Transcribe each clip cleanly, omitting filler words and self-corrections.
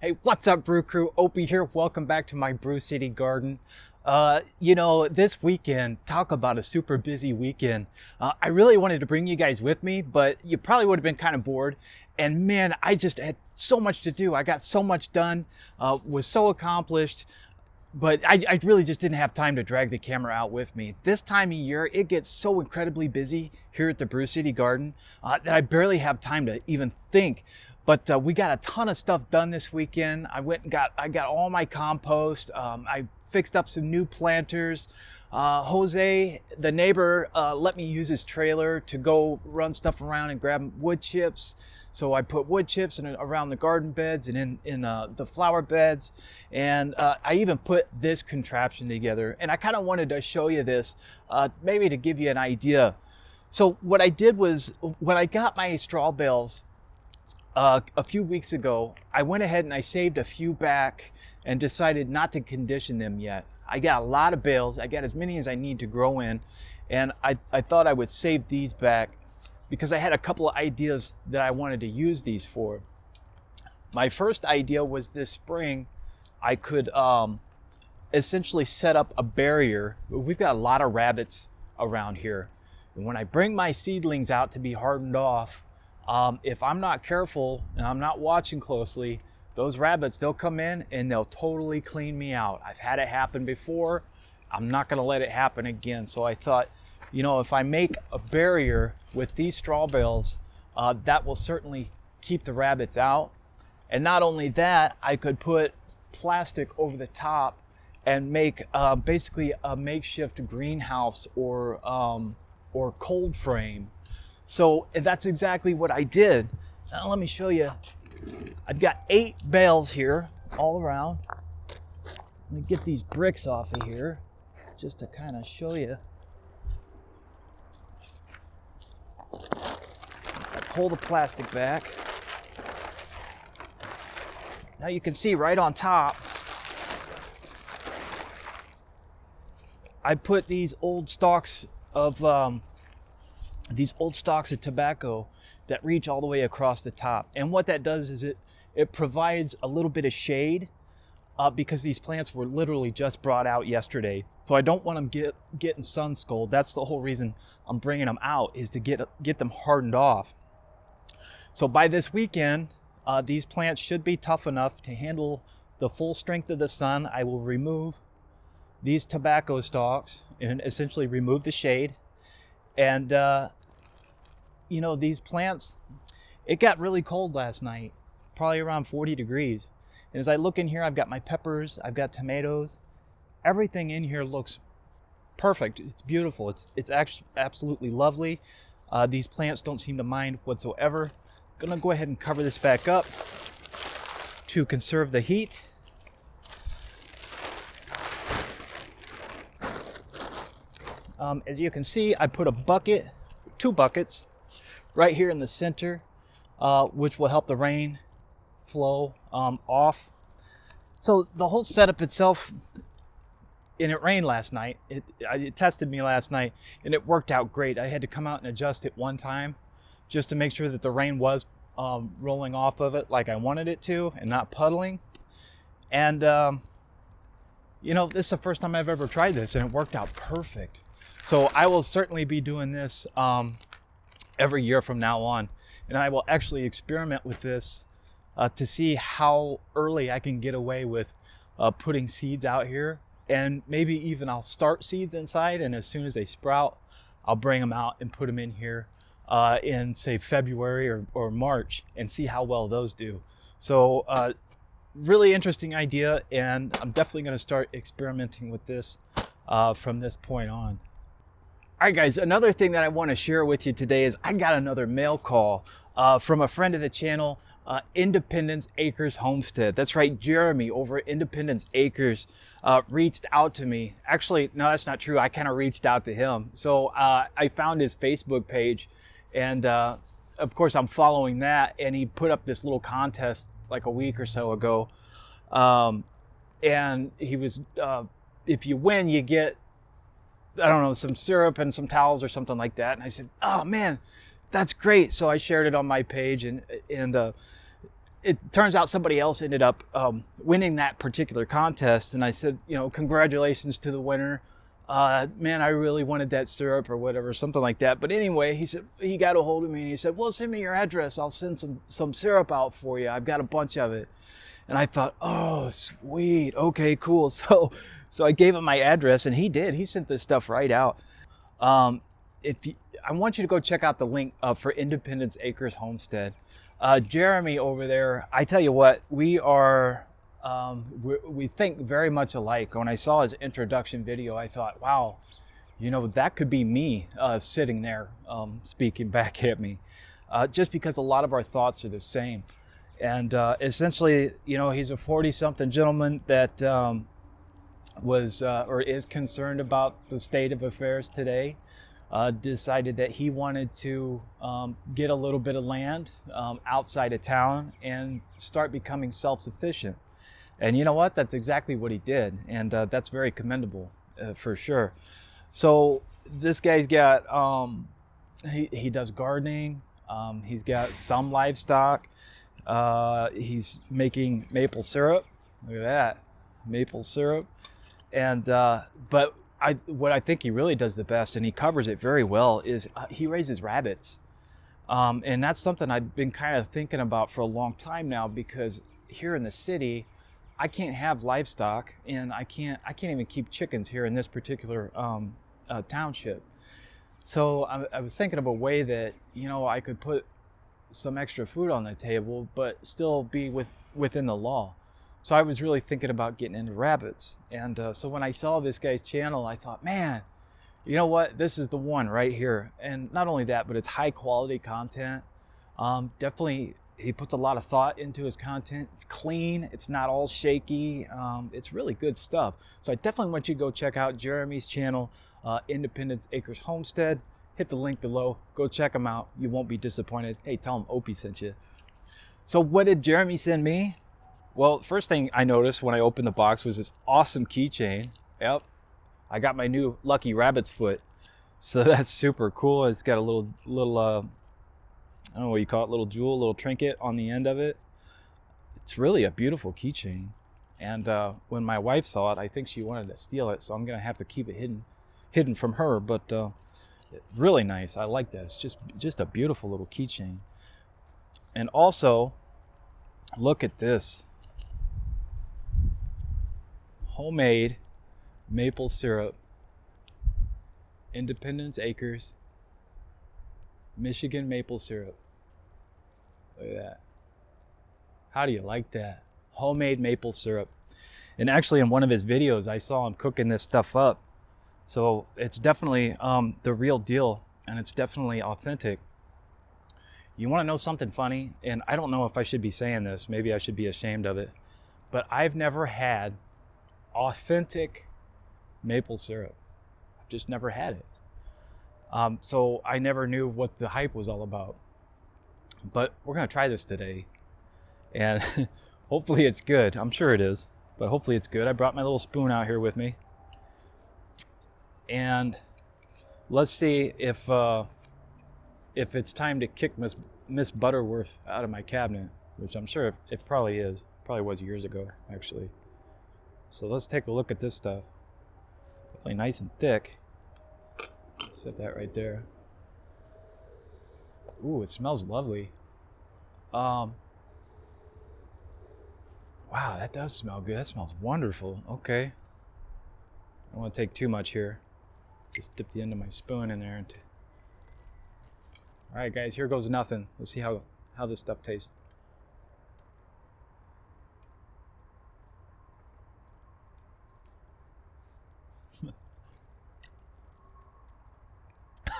Hey, what's up, Brew Crew? Opie here. Welcome back to my Brew City Garden. This weekend, talk about a super busy weekend. I really wanted to bring you guys with me, but you probably would have been kind of bored. And man, I just had so much to do. I got so much done, was so accomplished, but I really just didn't have time to drag the camera out with me. This time of year, it gets so incredibly busy here at the Brew City Garden that I barely have time to even think. But we got a ton of stuff done this weekend. I got all my compost. I fixed up some new planters. Jose, the neighbor, let me use his trailer to go run stuff around and grab wood chips. So I put wood chips around the garden beds and in the flower beds. And I even put this contraption together. And I kind of wanted to show you this, maybe to give you an idea. So what I did was, when I got my straw bales, a few weeks ago, I went ahead and I saved a few back and decided not to condition them yet. I got a lot of bales. I got as many as I need to grow in, and I thought I would save these back because I had a couple of ideas that I wanted to use these for. My first idea was this spring I could essentially set up a barrier. We've got a lot of rabbits around here, and when I bring my seedlings out to be hardened off, if I'm not careful and I'm not watching closely, those rabbits, they'll come in and they'll totally clean me out. I've had it happen before. I'm not going to let it happen again. So I thought, if I make a barrier with these straw bales, that will certainly keep the rabbits out. And not only that, I could put plastic over the top and make basically a makeshift greenhouse or cold frame. So that's exactly what I did. Now let me show you. I've got 8 bales here all around. Let me get these bricks off of here just to kind of show you. Pull the plastic back. Now you can see right on top, I put these old stalks of tobacco that reach all the way across the top. And what that does is it provides a little bit of shade because these plants were literally just brought out yesterday. So I don't want them getting sun scald. That's the whole reason I'm bringing them out, is to get them hardened off. So by this weekend, these plants should be tough enough to handle the full strength of the sun. I will remove these tobacco stalks and essentially remove the shade. And these plants, it got really cold last night, probably around 40 degrees. And as I look in here, I've got my peppers, I've got tomatoes. Everything in here looks perfect. It's beautiful. It's actually absolutely lovely. These plants don't seem to mind whatsoever. I'm gonna go ahead and cover this back up to conserve the heat. As you can see, I put two buckets right here in the center, which will help the rain flow off. So the whole setup itself, and it rained last night. It tested me last night, and it worked out great. I had to come out and adjust it one time just to make sure that the rain was rolling off of it like I wanted it to and not puddling. And, this is the first time I've ever tried this, and it worked out perfect. So I will certainly be doing this every year from now on. And I will actually experiment with this to see how early I can get away with putting seeds out here. And maybe even I'll start seeds inside, and as soon as they sprout, I'll bring them out and put them in here in, say, February or March, and see how well those do. So really interesting idea, and I'm definitely going to start experimenting with this from this point on. All right, guys, another thing that I want to share with you today is I got another mail call from a friend of the channel, Independence Acres Homestead. That's right, Jeremy over at Independence Acres reached out to me. Actually, no, that's not true. I kind of reached out to him. So I found his Facebook page, and of course I'm following that, and he put up this little contest like a week or so ago. And he was, if you win, you get, I don't know, some syrup and some towels or something like that. And I said, oh man, that's great. So I shared it on my page, and it turns out somebody else ended up winning that particular contest. And I said, you know, congratulations to the winner. Man, I really wanted that syrup or whatever, something like that. But anyway, he said, he got a hold of me and he said, well, send me your address. I'll send some syrup out for you. I've got a bunch of it. And I thought, oh, sweet. Okay, cool. So I gave him my address and he did. He sent this stuff right out. I want you to go check out the link for Independence Acres Homestead. Jeremy over there, I tell you what, we think very much alike. When I saw his introduction video, I thought, wow, you know, that could be me sitting there speaking back at me, just because a lot of our thoughts are the same. And essentially, you know, he's a 40-something gentleman that was or is concerned about the state of affairs today. Decided that he wanted to get a little bit of land outside of town and start becoming self-sufficient. And you know what? That's exactly what he did. And that's very commendable for sure. So this guy's got, he does gardening. He's got some livestock. He's making maple syrup. Look at that, maple syrup. And, but what I think he really does the best, and he covers it very well, is he raises rabbits. And that's something I've been kind of thinking about for a long time now, because here in the city, I can't have livestock, and I can't even keep chickens here in this particular township. So I was thinking of a way that, you know, I could put some extra food on the table, but still be within the law. So I was really thinking about getting into rabbits. And so when I saw this guy's channel, I thought, man, you know what? This is the one right here. And not only that, but it's high quality content. Definitely, he puts a lot of thought into his content. It's clean. It's not all shaky. It's really good stuff. So I definitely want you to go check out Jeremy's channel, Independence Acres Homestead. Hit the link below. Go check him out. You won't be disappointed. Hey, tell him Opie sent you. So what did Jeremy send me? Well, first thing I noticed when I opened the box was this awesome keychain. Yep, I got my new Lucky Rabbit's foot. So that's super cool. It's got a little I don't know what you call it, little jewel, little trinket on the end of it. It's really a beautiful keychain. And when my wife saw it, I think she wanted to steal it. So I'm going to have to keep it hidden from her. But really nice. I like that. It's just a beautiful little keychain. And also, look at this. Homemade maple syrup, Independence Acres, Michigan maple syrup. Look at that. How do you like that? Homemade maple syrup. And actually in one of his videos, I saw him cooking this stuff up. So it's definitely the real deal, and it's definitely authentic. You want to know something funny? And I don't know if I should be saying this. Maybe I should be ashamed of it. But I've never had authentic maple syrup. I've just never had it. So I never knew what the hype was all about. But we're going to try this today. And hopefully it's good. I'm sure it is. But hopefully it's good. I brought my little spoon out here with me. And let's see if it's time to kick Miss Butterworth out of my cabinet, which I'm sure it probably is. Probably was years ago, actually. So let's take a look at this stuff. Definitely nice and thick. Set that right there. Ooh, it smells lovely. Wow, that does smell good. That smells wonderful. Okay. I don't want to take too much here. Just dip the end of my spoon in there. All right, guys, here goes nothing. Let's see how this stuff tastes.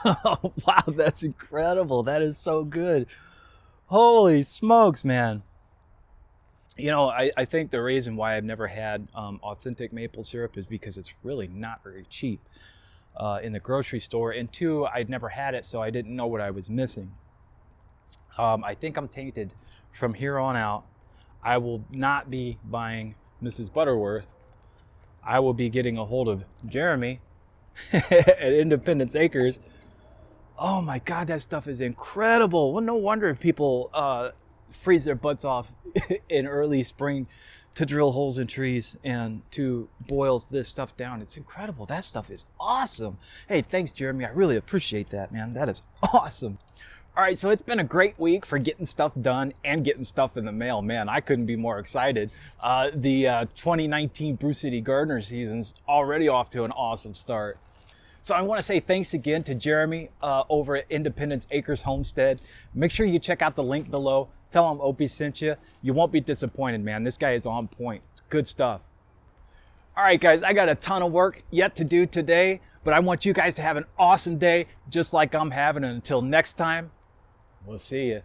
Oh, wow, that's incredible. That is so good. Holy smokes, man. You know, I think the reason why I've never had authentic maple syrup is because it's really not very cheap in the grocery store. And two, I'd never had it, so I didn't know what I was missing. I think I'm tainted. From here on out, I will not be buying Mrs. Butterworth. I will be getting a hold of Jeremy at Independence Acres. Oh my God, that stuff is incredible. Well, no wonder people freeze their butts off in early spring to drill holes in trees and to boil this stuff down. It's incredible. That stuff is awesome. Hey, thanks, Jeremy. I really appreciate that, man. That is awesome. All right, so it's been a great week for getting stuff done and getting stuff in the mail. Man, I couldn't be more excited. The 2019 Brew City Gardener season's already off to an awesome start. So I want to say thanks again to Jeremy over at Independence Acres Homestead. Make sure you check out the link below. Tell him Opie sent you. You won't be disappointed, man. This guy is on point. It's good stuff. All right, guys, I got a ton of work yet to do today, but I want you guys to have an awesome day just like I'm having. And until next time, we'll see you.